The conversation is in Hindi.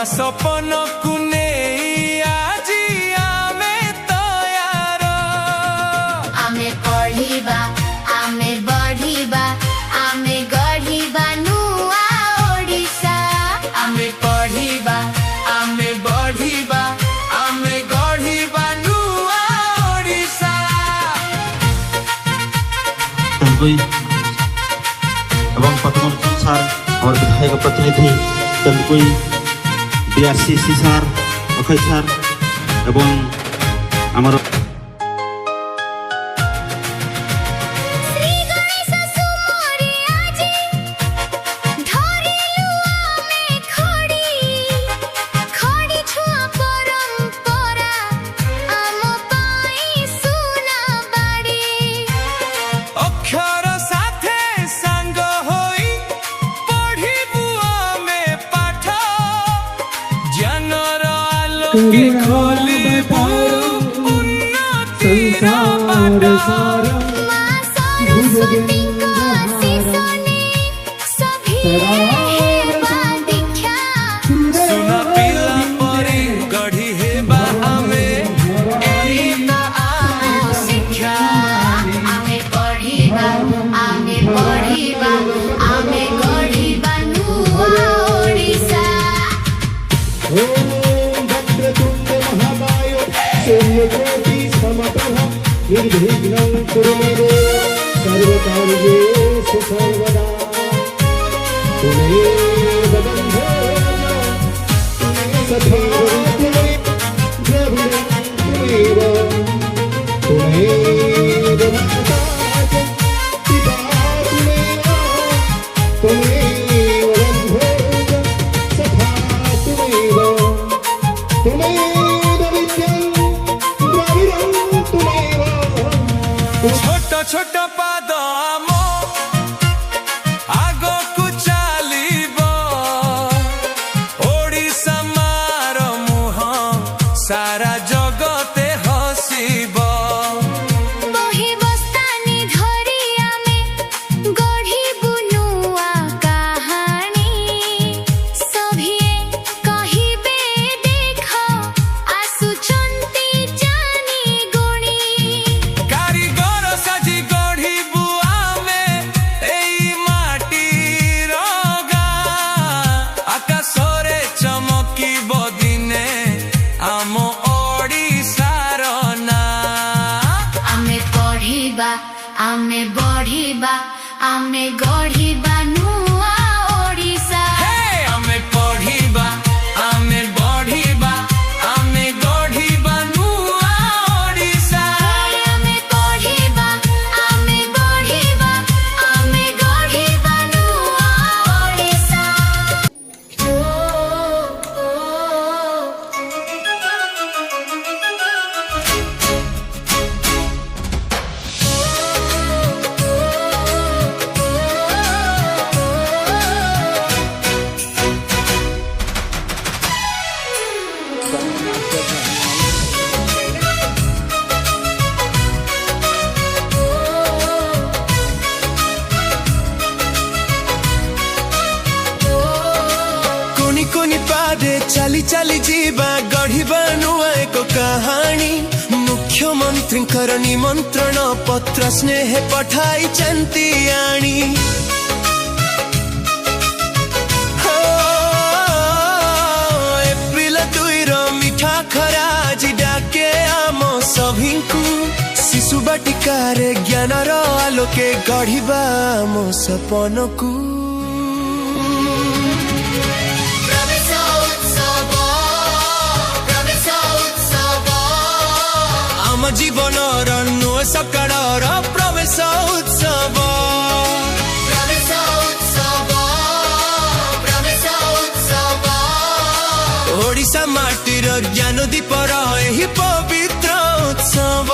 बड़ा सपन को नहीं आजी आमे तैयार आमे पढ़िबा आमे बढ़िबा आमे गढ़िबा नुआ ओडिशा आमे पढ़िबा आमे बढ़िबा आमे गढ़िबा नुआ ओडिशा। एवं पद्मनाभ सर और विधायक प्रतिनिधि चंदकोई बीआरसीसी सर अक्षय सर एवं आमर के खोली उन्नति बाट सुना पिला परी गढ़ी है बा आमे शिक्षा आमे पढ़िबा आमे बढ़िबा आमे गढ़िबा नुआ ओडिशा। सूर्यकोटि समप्रभ निर्विघ्नं कुरु मे देव सर्वकार्येषु सर्वदा त्वमेव बन्धनं सखा त्वमेव माता च पिता त्वमेव बन्धनं सखा त्वमेव छोट छोट पाद आमो आगो को चलीब ओडिशा मार मुह सारा जगते हसीब आमे बढ़िबा आमे गढ़िबा नुआ ओडिशा आमे पढ़िबा आमे बढ़िबा आमे गढ़िबा नुआ ओडिशा आमे पढ़िबा आमे बढ़िबा आमे गढ़िबा नुआ ओडिशा। चली चली जीवा गढ़िबा नुआ एक कहानी मुख्यमंत्री निमंत्रण पत्र स्नेह पठाई चंती आनी एप्रिल 2 मिठा खरा आज डाके आम सभी को शिशु बाटिकार ज्ञान आलोके गढ़िबा आम सपन को जीवन नुआ सकाळ प्रवेश उत्सव ओडिशा माटीर ज्ञान दीपर एही पवित्र उत्सव।